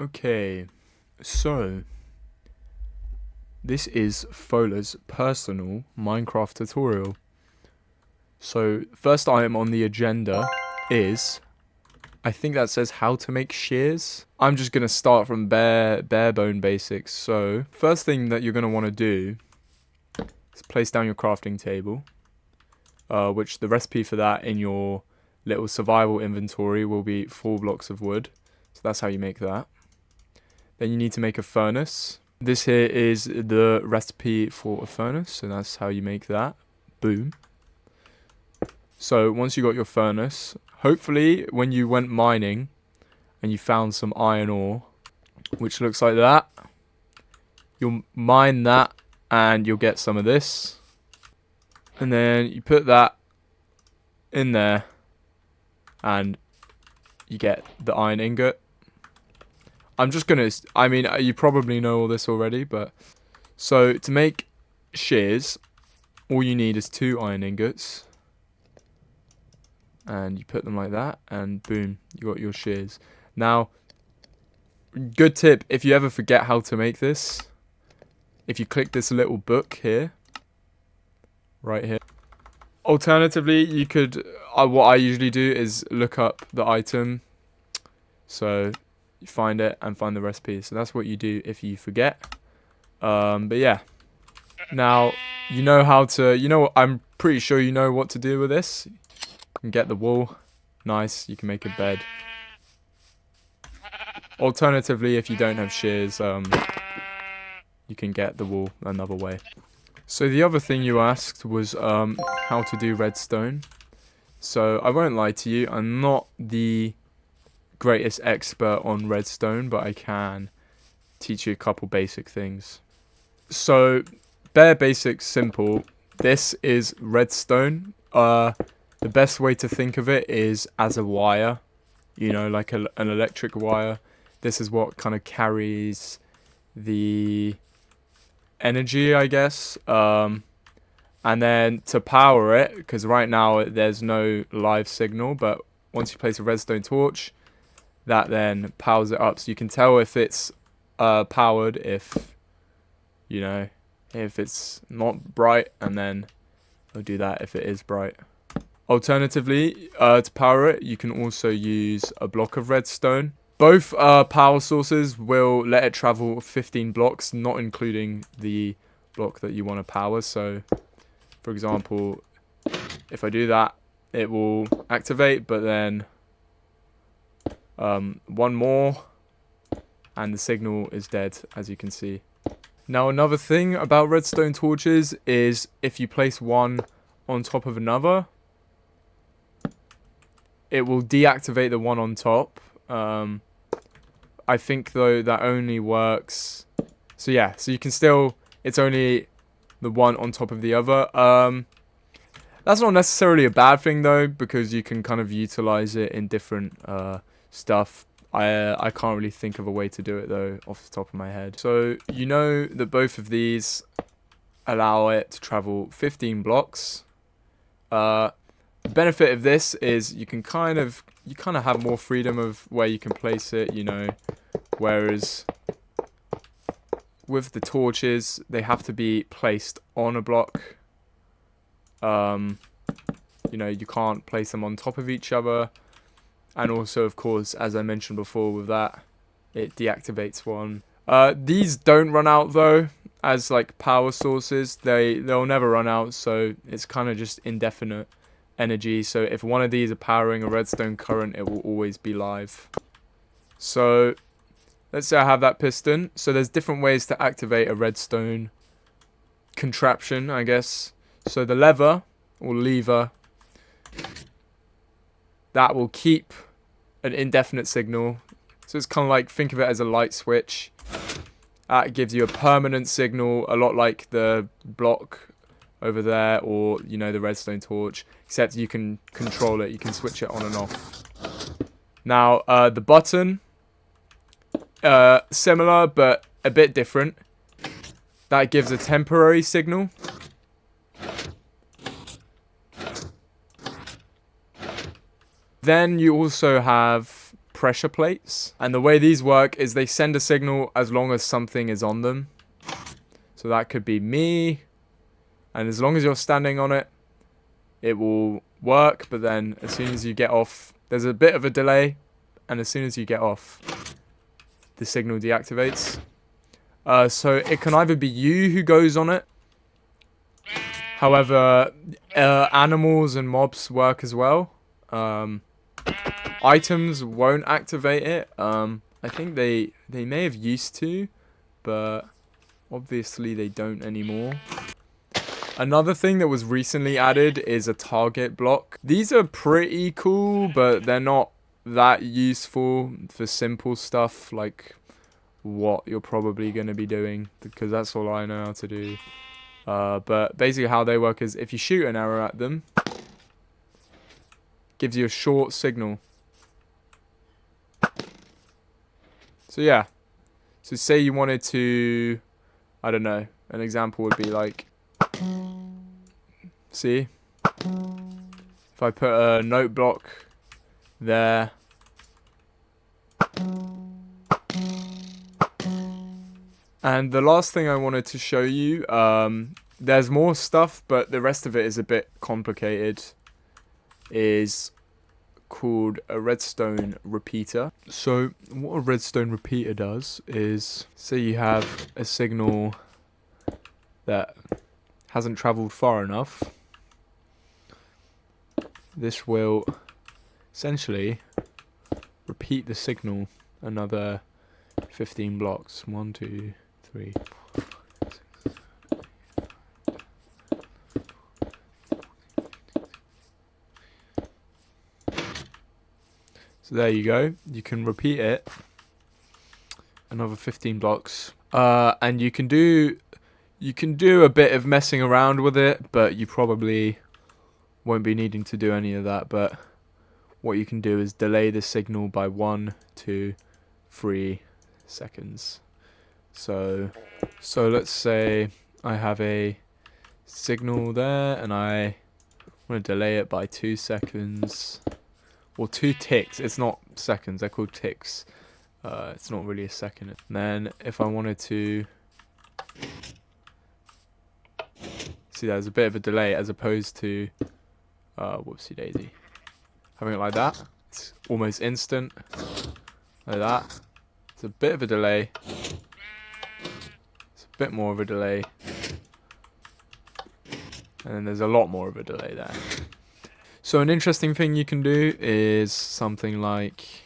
Okay, so this is Fola's personal Minecraft tutorial. So first item on the agenda is, I think that says how to make shears. I'm just gonna start from bare bone basics. So first thing that you're gonna want to do is place down your crafting table, which the recipe for that in your little survival inventory will be 4 blocks of wood. So that's how you make that. Then you need to make a furnace. This here is the recipe for a furnace, so that's how you make that. Boom. So once you got your furnace, hopefully when you went mining and you found some iron ore, which looks like that, you'll mine that and you'll get some of this. And then you put that in there and you get the iron ingot. I'm just gonna, I mean, you probably know all this already, but so to make shears, all you need is 2 iron ingots, and you put them like that, and boom, you got your shears. Now, good tip, if you ever forget how to make this, if you click this little book here, right here. Alternatively, you could, what I usually do is look up the item, so you find it and find the recipe. So that's what you do if you forget. But yeah. Now, you know how to, I'm pretty sure you know what to do with this. You can get the wool. Nice. You can make a bed. Alternatively, if you don't have shears, you can get the wool another way. So the other thing you asked was how to do redstone. So I won't lie to you, I'm not the greatest expert on redstone, but I can teach you a couple basic things. So bare basics, simple. This is redstone. The best way to think of it is as a wire, like an electric wire. This is what kind of carries the energy, I guess. And then to power it, because right now there's no live signal, but once you place a redstone torch, that then powers it up. So you can tell if it's powered if it's not bright, and then it'll do that if it is bright. Alternatively, to power it, you can also use a block of redstone. Both power sources will let it travel 15 blocks, not including the block that you want to power. So, for example, if I do that, it will activate, but then one more and the signal is dead, as you can see. Now, another thing about redstone torches is if you place one on top of another, it will deactivate the one on top. I think though that only works, so yeah, so you can still, it's only the one on top of the other. That's not necessarily a bad thing though, because you can kind of utilize it in different stuff. I can't really think of a way to do it though off the top of my head. So you know that both of these allow it to travel 15 blocks. The benefit of this is you kind of have more freedom of where you can place it, whereas with the torches they have to be placed on a block. You can't place them on top of each other. And also, of course, as I mentioned before with that, it deactivates one. These don't run out though, as like power sources. They'll never run out, so it's kind of just indefinite energy. So if one of these are powering a redstone current, it will always be live. So let's say I have that piston. So there's different ways to activate a redstone contraption, I guess. So the lever or lever, that will keep an indefinite signal. So it's kind of like, think of it as a light switch. That gives you a permanent signal, a lot like the block over there, or the redstone torch, except you can control it. You can switch it on and off. Now the button, similar but a bit different. That gives a temporary signal. Then you also have pressure plates. And the way these work is they send a signal as long as something is on them. So that could be me. And as long as you're standing on it, it will work. But then as soon as you get off, there's a bit of a delay. And as soon as you get off, the signal deactivates. So it can either be you who goes on it. However, animals and mobs work as well. Items won't activate it. I think they may have used to, but obviously they don't anymore. Another thing that was recently added is a target block. These are pretty cool, but they're not that useful for simple stuff like what you're probably going to be doing, because that's all I know how to do. But basically how they work is if you shoot an arrow at them, gives you a short signal. So yeah. So say you wanted to, I don't know, an example would be like, see? If I put a note block there. And the last thing I wanted to show you, there's more stuff, but the rest of it is a bit complicated, is called a redstone repeater. So what a redstone repeater does is, say you have a signal that hasn't traveled far enough, this will essentially repeat the signal another 15 blocks. 1, 2, 3. So there you go. You can repeat it another 15 blocks. And you can do a bit of messing around with it, but you probably won't be needing to do any of that. But what you can do is delay the signal by 1, 2, 3 seconds. So let's say I have a signal there and I want to delay it by 2 seconds. Or 2 ticks. It's not seconds, they're called ticks. It's not really a second. And then if I wanted to see, there's a bit of a delay as opposed to whoopsie daisy. Having it like that, it's almost instant. Like that. It's a bit of a delay. It's a bit more of a delay. And then there's a lot more of a delay there. So an interesting thing you can do is something like,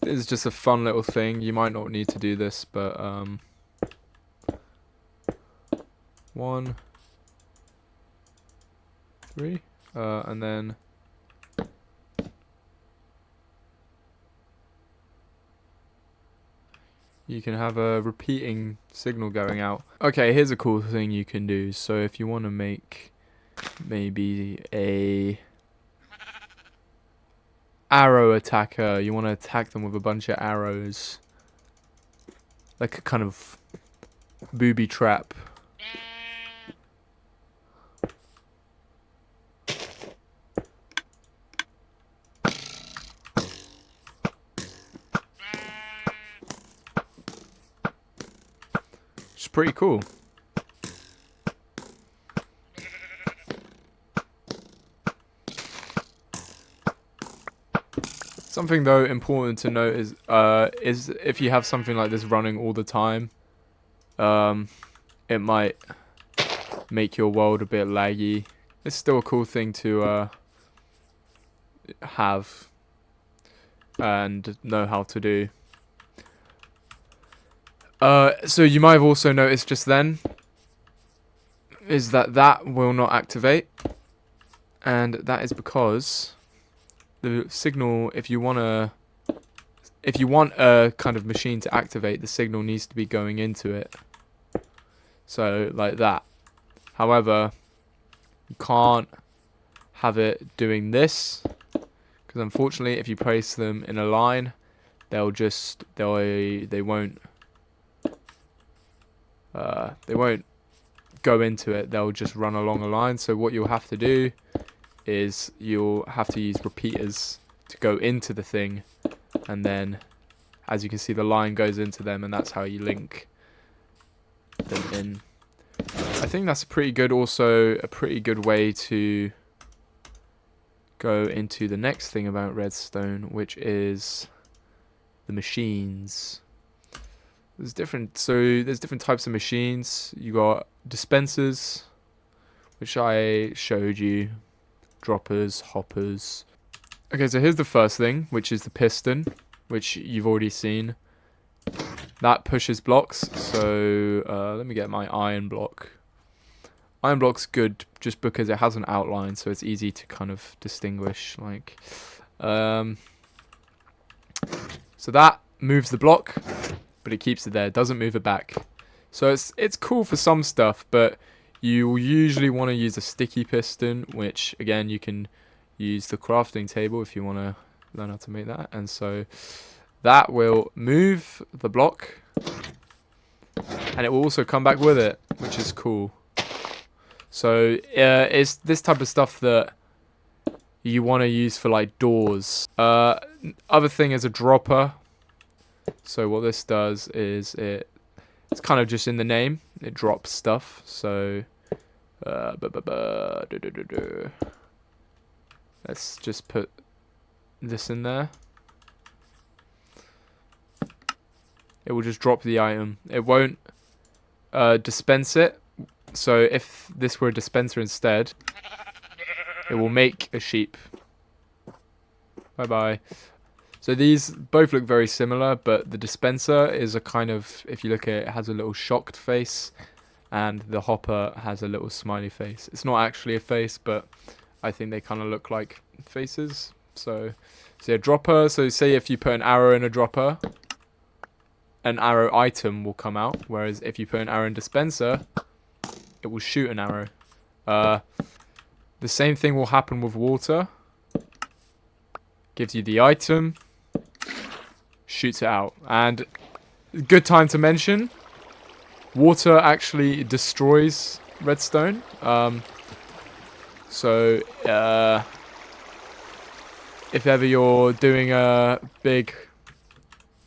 this is just a fun little thing. You might not need to do this, but 1, 3, and then you can have a repeating signal going out. Okay, here's a cool thing you can do. So if you want to make maybe a arrow attacker, you want to attack them with a bunch of arrows, like a kind of booby trap. It's pretty cool. Something though important to note is if you have something like this running all the time, it might make your world a bit laggy. It's still a cool thing to have and know how to do. So you might have also noticed just then is that will not activate, and that is because the signal, if you want a kind of machine to activate, the signal needs to be going into it. So like that. However, you can't have it doing this, because unfortunately if you place them in a line, they won't go into it, they'll just run along a line. So what you'll have to do is you'll have to use repeaters to go into the thing, and then as you can see the line goes into them, and that's how you link them in. I think that's a pretty good way to go into the next thing about redstone, which is the machines. There's different types of machines. You got dispensers, which I showed you, droppers, hoppers. Okay, so here's the first thing, which is the piston, which you've already seen. That pushes blocks, so let me get my iron block. Iron block's good just because it has an outline, so it's easy to kind of distinguish. Like, so that moves the block, but it keeps it there. It doesn't move it back. So it's cool for some stuff, but you will usually want to use a sticky piston, which again you can use the crafting table if you want to learn how to make that. And so that will move the block, and it will also come back with it, which is cool. So it's this type of stuff that you want to use for like doors. Other thing is a dropper. So what this does is it's kind of just in the name. It drops stuff. So let's just put this in there. It will just drop the item. It won't dispense it. So if this were a dispenser instead, it will make a sheep. Bye bye. So these both look very similar, but the dispenser is a kind of, if you look at it, it has a little shocked face, and the hopper has a little smiley face. It's not actually a face, but I think they kind of look like faces. So yeah, dropper. So say if you put an arrow in a dropper, an arrow item will come out, whereas if you put an arrow in dispenser, it will shoot an arrow. The same thing will happen with water. Gives you the item, shoots it out. And good time to mention, water actually destroys redstone. So if ever you're doing a big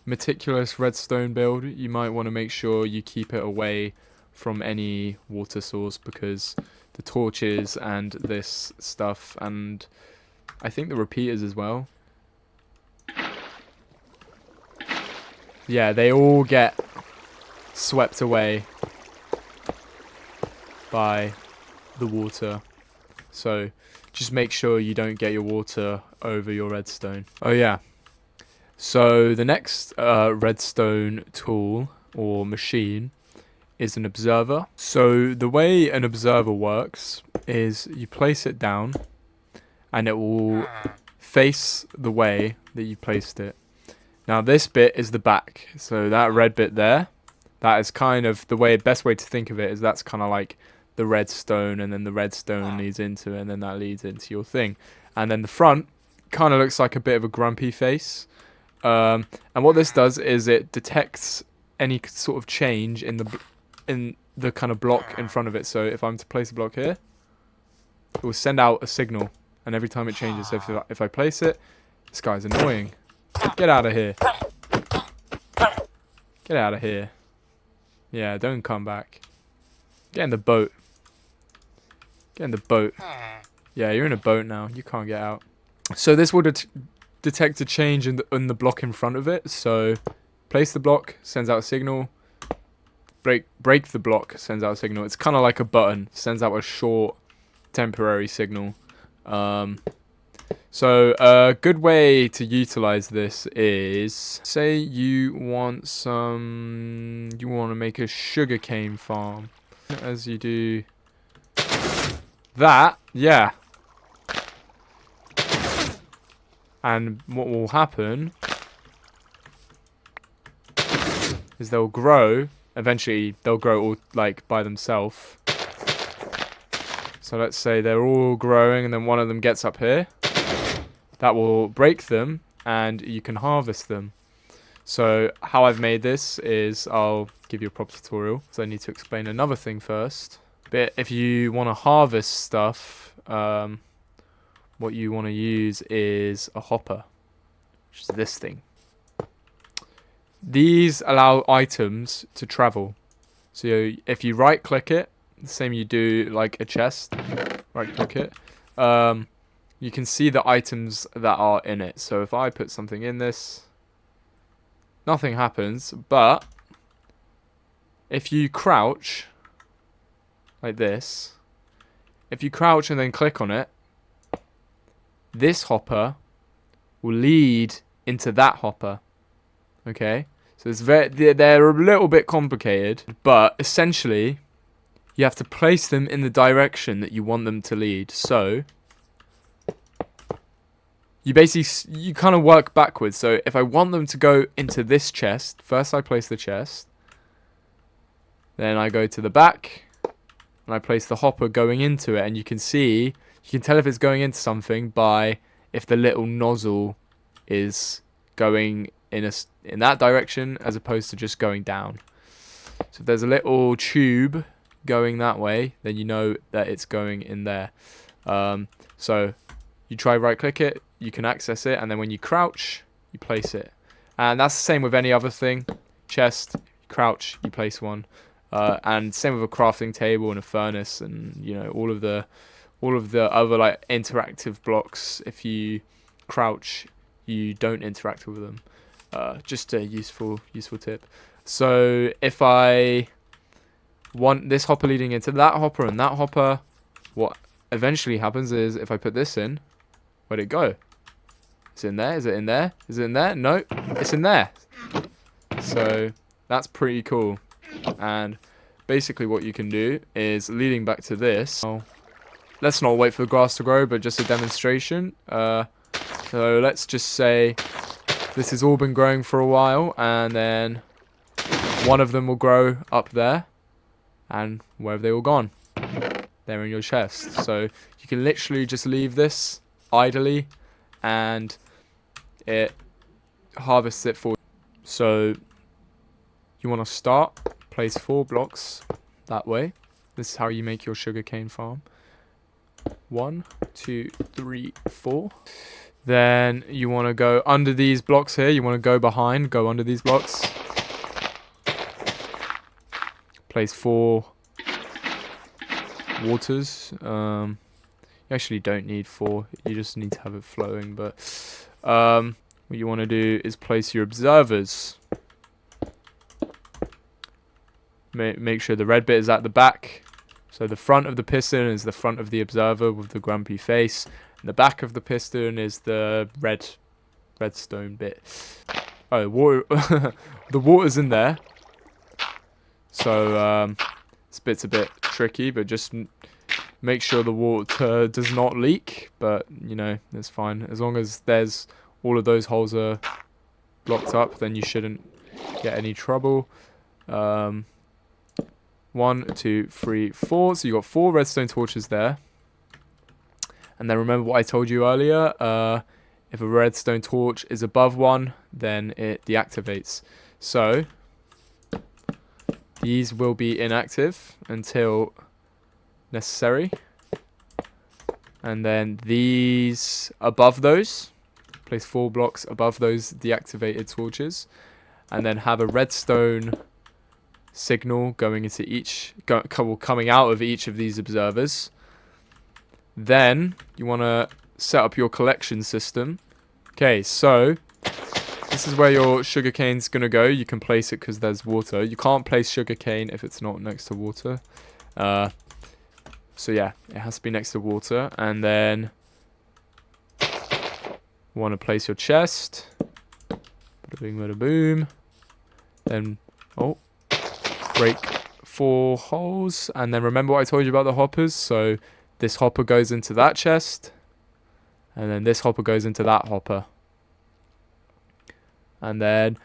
meticulous redstone build, you might want to make sure you keep it away from any water source, because the torches and this stuff, and I think the repeaters as well, yeah, they all get swept away by the water. So just make sure you don't get your water over your redstone. Oh yeah, so the next redstone tool or machine is an observer. So the way an observer works is you place it down and it will face the way that you placed it. Now this bit is the back, so that red bit there, that is kind of the best way to think of it, is that's kind of like the redstone, and then the redstone leads into it, and then that leads into your thing. And then the front kind of looks like a bit of a grumpy face. And what this does is it detects any sort of change in the kind of block in front of it. So if I'm to place a block here, it will send out a signal, and every time it changes. So if I place it, this guy's annoying. Get out of here. Get out of here. Yeah, don't come back. Get in the boat. Get in the boat. Yeah, you're in a boat now. You can't get out. So this will detect a change in the block in front of it. So place the block, sends out a signal. Break the block, sends out a signal. It's kind of like a button, sends out a short temporary signal. So a good way to utilize this is, say you want to make a sugarcane farm. As you do that, yeah. And what will happen is they'll grow. Eventually, they'll grow all like by themselves. So let's say they're all growing, and then one of them gets up here. That will break them, and you can harvest them. So how I've made this is, I'll give you a proper tutorial. So I need to explain another thing first. But if you want to harvest stuff, what you want to use is a hopper. which is this thing. These allow items to travel. So if you right click it, the same you do like a chest, right click it, you can see the items that are in it. So if I put something in this, nothing happens, but if you crouch like this, if you crouch and then click on it, this hopper will lead into that hopper. Okay, so it's they're a little bit complicated, but essentially you have to place them in the direction that you want them to lead. So you kind of work backwards. So if I want them to go into this chest, first I place the chest, then I go to the back and I place the hopper going into it, and you can tell if it's going into something by if the little nozzle is going in that direction as opposed to just going down. So if there's a little tube going that way, then you know that it's going in there. So you try right click it, you can access it, and then when you crouch, you place it. And that's the same with any other thing. Chest, crouch, you place one. And same with a crafting table and a furnace, and you know all of the other like interactive blocks. If you crouch, you don't interact with them. Just a useful tip. So if I want this hopper leading into that hopper and that hopper, what eventually happens is if I put this in, where'd it go? It's in there. Is it in there? Is it in there? No, it's in there. So that's pretty cool. And basically what you can do is, leading back to this, let's not wait for the grass to grow, but just a demonstration. So let's just say this has all been growing for a while, and then one of them will grow up there, and where have they all gone? They're in your chest. So you can literally just leave this idly and it harvests it for you. So you want to start, place 4 blocks that way. This is how you make your sugarcane farm. 1, 2, 3, 4. Then you want to go under these blocks here. You want to go behind, go under these blocks. Place 4 waters. You actually don't need 4. You just need to have it flowing. But what you want to do is place your observers. Make sure the red bit is at the back. So the front of the piston is the front of the observer with the grumpy face. And the back of the piston is the redstone bit. Oh, water. The water's in there. So this bit's a bit tricky, but just make sure the water does not leak. But you know, it's fine as long as there's all of those holes are blocked up. Then you shouldn't get any trouble. 1, 2, 3, 4. So you got 4 redstone torches there. And then remember what I told you earlier. If a redstone torch is above 1, then it deactivates. So these will be inactive until necessary. And then these above those, place 4 blocks above those deactivated torches, and then have a redstone signal going into coming out of each of these observers. Then you want to set up your collection system. Okay, so this is where your sugarcane's gonna go. You can place it because there's water. You can't place sugarcane if it's not next to water. So yeah, it has to be next to water. And then you want to place your chest. Bada bing, bada boom. Then break 4 holes. And then remember what I told you about the hoppers. So this hopper goes into that chest, and then this hopper goes into that hopper. And then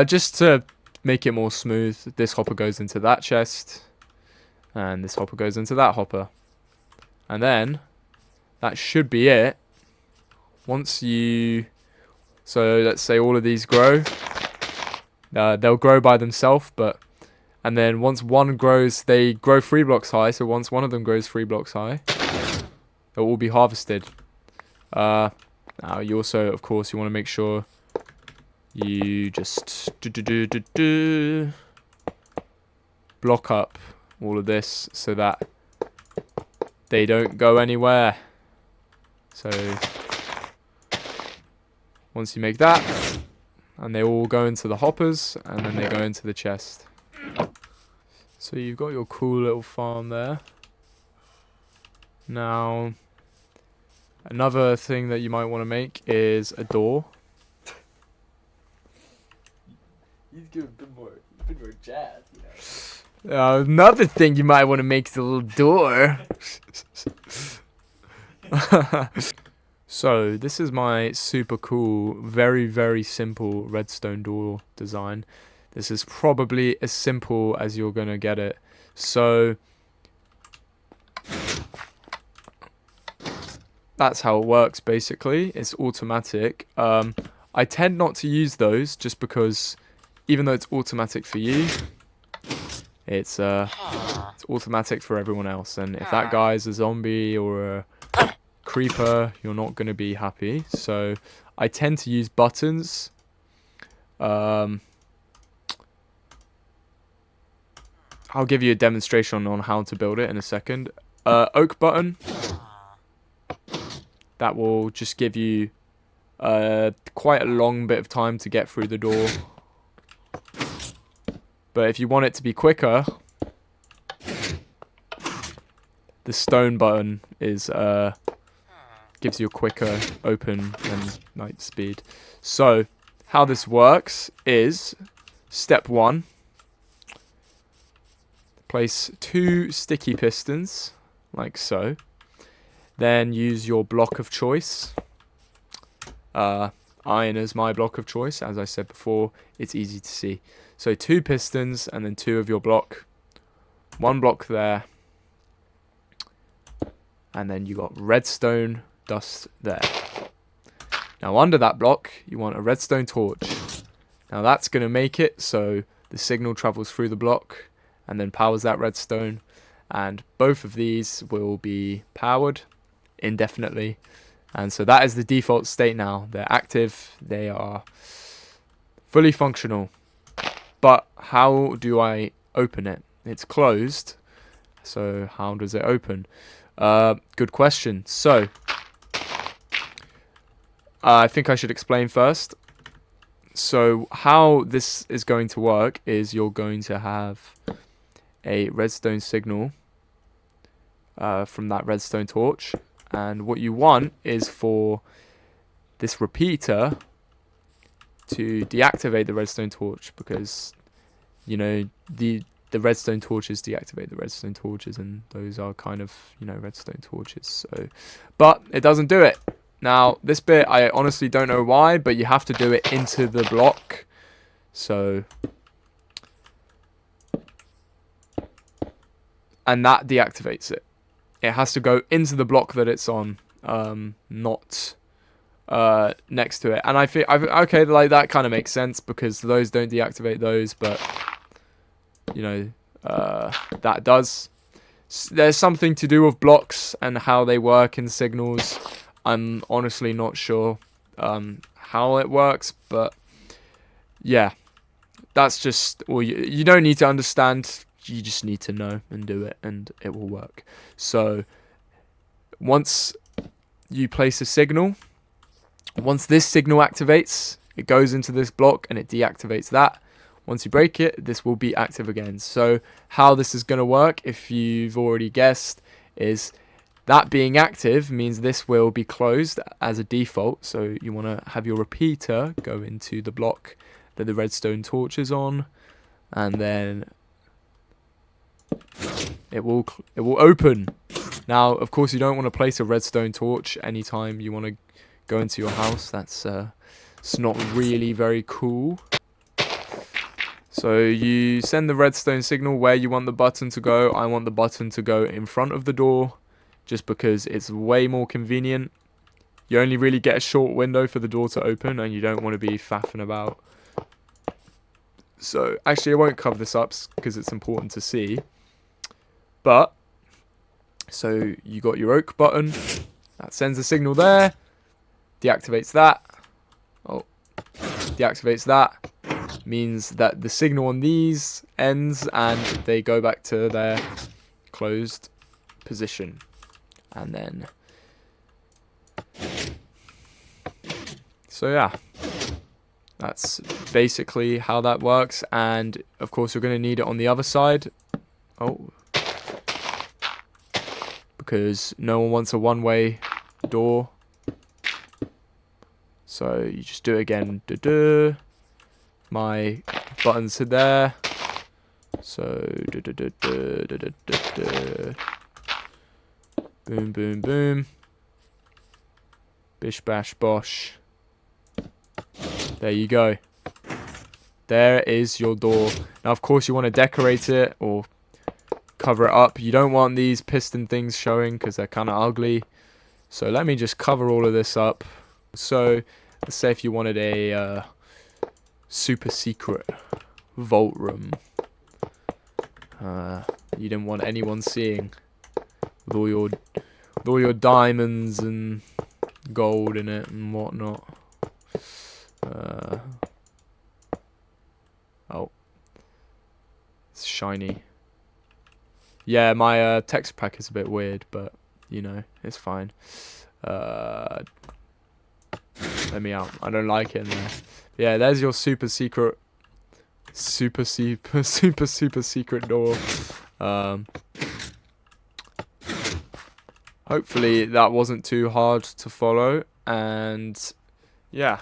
just to make it more smooth, this hopper goes into that chest, and this hopper goes into that hopper. And then that should be it. Once you, so let's say all of these grow, they'll grow by themselves, and then once one grows, they grow 3 blocks high. So once one of them grows 3 blocks high, they'll all be harvested. Now you also, of course, you want to make sure you just block up all of this so that they don't go anywhere. So once you make that, and they all go into the hoppers, and then they go into the chest. So you've got your cool little farm there. Now, another thing that you might want to make is a door. You do a bit more jazz, you know. Another thing you might want to make is a little door. So this is my super cool, very, very simple redstone door design. This is probably as simple as you're going to get it. So that's how it works basically. It's automatic. I tend not to use those just because even though it's automatic for you, it's automatic for everyone else, and if that guy's a zombie or a creeper, you're not going to be happy. So I tend to use buttons. I'll give you a demonstration on how to build it in a second. Oak button. That will just give you quite a long bit of time to get through the door. But if you want it to be quicker, the stone button is gives you a quicker open and night speed. So how this works is step 1. Place 2 sticky pistons like so. Then use your block of choice. Iron is my block of choice. As I said before, it's easy to see. So 2 pistons and then 2 of your block. 1 block there. And then you got redstone dust there. Now under that block, you want a redstone torch. Now that's going to make it so the signal travels through the block and then powers that redstone. And both of these will be powered indefinitely. And so that is the default state now. They're active. They are fully functional. But how do I open it? It's closed. So how does it open? Good question. So I think I should explain first. So how this is going to work is you're going to have a redstone signal from that redstone torch. And what you want is for this repeater to deactivate the redstone torch, because you know the redstone torches deactivate the redstone torches, and those are kind of, you know, redstone torches. So but it doesn't do it. Now this bit I honestly don't know why, but you have to do it into the block. So and that deactivates it. It has to go into the block that it's on, not next to it. And I feel okay, like that kind of makes sense because those don't deactivate those, but you know, that does. There's something to do with blocks and how they work in signals. I'm honestly not sure how it works, but yeah, that's just, or you don't need to understand. You just need to know and do it, and it will work. So once you place a signal, once this signal activates, it goes into this block and it deactivates that. Once you break it, this will be active again. So how this is going to work, if you've already guessed, is that being active means this will be closed as a default. So you want to have your repeater go into the block that the redstone torch is on, and then it will open. Now, of course, you don't want to place a redstone torch anytime you want to go into your house. That's it's not really very cool. So you send the redstone signal where you want the button to go. I want the button to go in front of the door, just because it's way more convenient. You only really get a short window for the door to open, and you don't want to be faffing about. So actually, I won't cover this up because it's important to see. But so you got your oak button that sends a signal there, deactivates that. Oh, deactivates that. Means that the signal on these ends and they go back to their closed position. And then... So yeah. That's basically how that works. And of course you're going to need it on the other side. Oh. Because no one wants a one-way door. So you just do it again. Duh-duh. My buttons to there. So boom, boom, boom. Bish, bash, bosh. There you go. There is your door. Now, of course, you want to decorate it or cover it up. You don't want these piston things showing because they're kind of ugly. So let me just cover all of this up. So let's say if you wanted a super secret vault room. You didn't want anyone seeing with all your diamonds and gold in it and whatnot. Oh, it's shiny. Yeah, my texture pack is a bit weird, but you know, it's fine. Let me out. I don't like it in there. Yeah, there's your super secret door. Hopefully that wasn't too hard to follow, and yeah.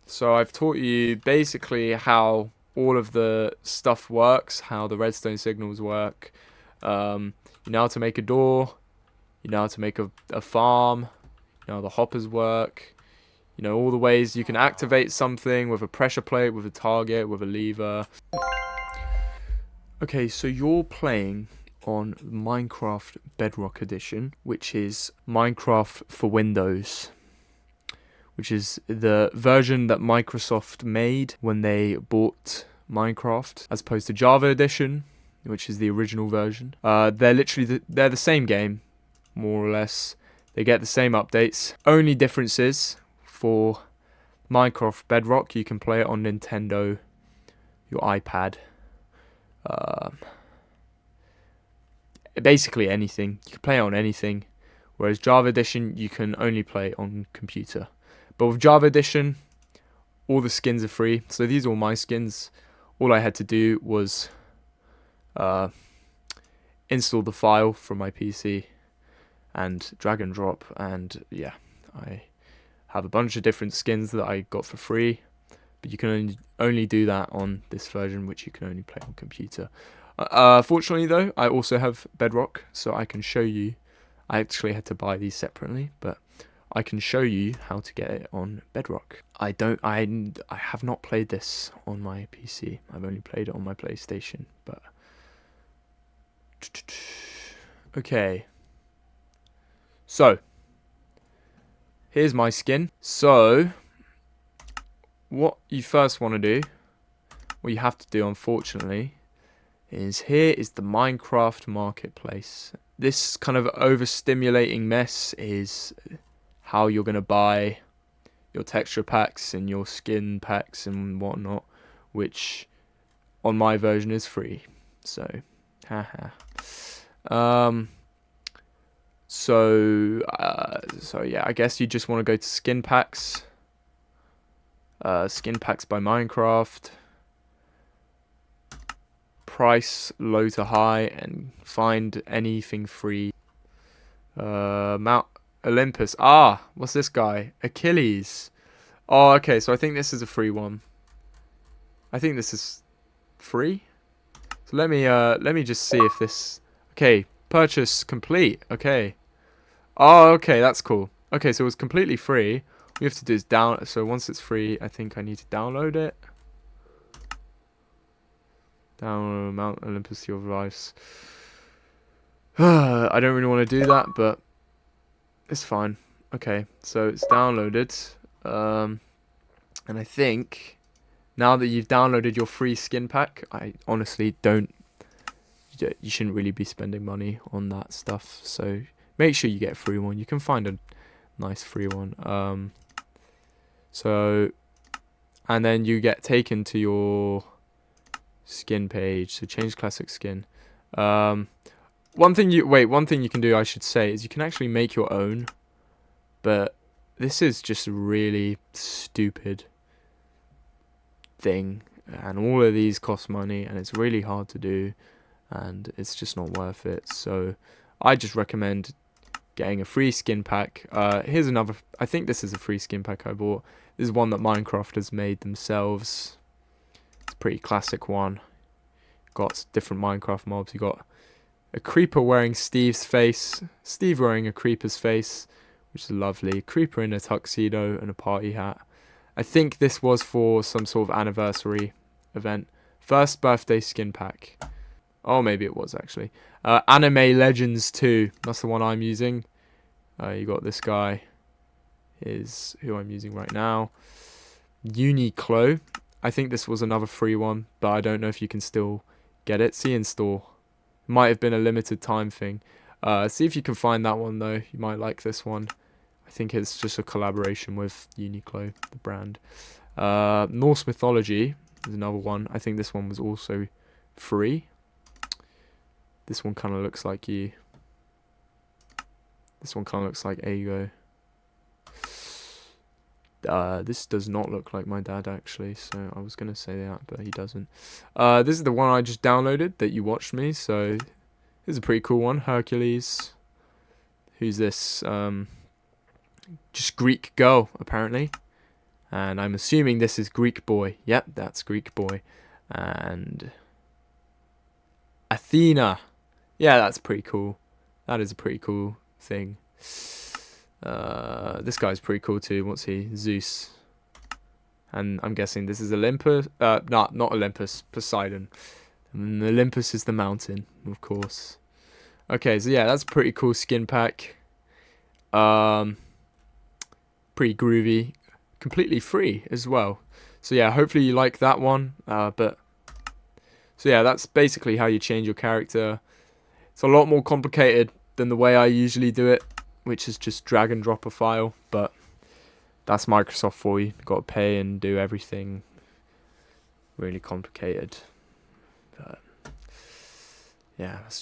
So I've taught you basically how all of the stuff works, how the redstone signals work. You know how to make a door, you know how to make a farm, you know how the hoppers work, you know all the ways you can activate something with a pressure plate, with a target, with a lever. Okay, so you're playing on Minecraft Bedrock Edition, which is Minecraft for Windows, which is the version that Microsoft made when they bought Minecraft, as opposed to Java Edition, which is the original version. They're literally they're the same game, more or less. They get the same updates. Only difference is for Minecraft Bedrock, you can play it on Nintendo, your iPad. Basically anything. You can play it on anything. Whereas Java Edition, you can only play it on computer. But with Java Edition, all the skins are free. So these are all my skins. All I had to do was install the file from my PC and drag and drop. And yeah, I have a bunch of different skins that I got for free. But you can only do that on this version, which you can only play on computer. Fortunately, though, I also have Bedrock, so I can show you. I actually had to buy these separately, but I can show you how to get it on Bedrock. I have not played this on my PC. I've only played it on my PlayStation, but okay. So here's my skin. So what you first want to do, what you have to do, unfortunately, is here is the Minecraft marketplace. This kind of overstimulating mess is how you're going to buy your texture packs and your skin packs and whatnot, which on my version is free. So, haha. So yeah, I guess you just want to go to skin packs. Skin packs by Minecraft. Price low to high and find anything free. Mount Olympus. Ah, what's this guy? Achilles. Oh, okay, so I think this is a free one. I think this is free. So let me just see if this. Okay, purchase complete. Okay. Oh, okay, that's cool. Okay, so it's completely free. All you have to do is down. So once it's free, I think I need to download it. Download Mount Olympus to your device. I don't really want to do that, but it's fine. Okay, so it's downloaded. And I think now that you've downloaded your free skin pack, I honestly don't. You shouldn't really be spending money on that stuff. So make sure you get a free one. You can find a nice free one. So, and then you get taken to your skin page. So change classic skin. One thing you can do, I should say, is you can actually make your own. But this is just a really stupid thing, and all of these cost money, and it's really hard to do, and it's just not worth it. So I just recommend getting a free skin pack. Here's another. I think this is a free skin pack I bought. This is one that Minecraft has made themselves. It's a pretty classic one. Got different Minecraft mobs. You got a creeper wearing Steve's face, Steve wearing a creeper's face, which is lovely. Creeper in a tuxedo and a party hat. I think this was for some sort of anniversary event. First birthday skin pack. Oh, maybe it was actually. Anime Legends 2. That's the one I'm using. You got this guy. Is who I'm using right now. Uniqlo. I think this was another free one, but I don't know if you can still get it. See in store. Might have been a limited time thing. See if you can find that one though. You might like this one. I think it's just a collaboration with Uniqlo, the brand. Norse Mythology is another one. I think this one was also free. This one kind of looks like you. This one kind of looks like Ago. This does not look like my dad actually, so I was gonna say that, but he doesn't. This is the one I just downloaded that you watched me, so this is a pretty cool one. Hercules. Who's this? Just Greek girl apparently, and I'm assuming this is Greek boy. Yep, that's Greek boy. And Athena. Yeah, that's pretty cool. That is a pretty cool thing. This guy's pretty cool too. What's he? Zeus. And I'm guessing this is Olympus. Not Olympus. Poseidon. And Olympus is the mountain, of course. Okay, so yeah, that's a pretty cool skin pack. Pretty groovy. Completely free as well. So yeah, hopefully you like that one. So yeah, that's basically how you change your character. It's a lot more complicated than the way I usually do it, which is just drag and drop a file, but that's Microsoft for you. You've got to pay and do everything. Really complicated. But yeah, that's just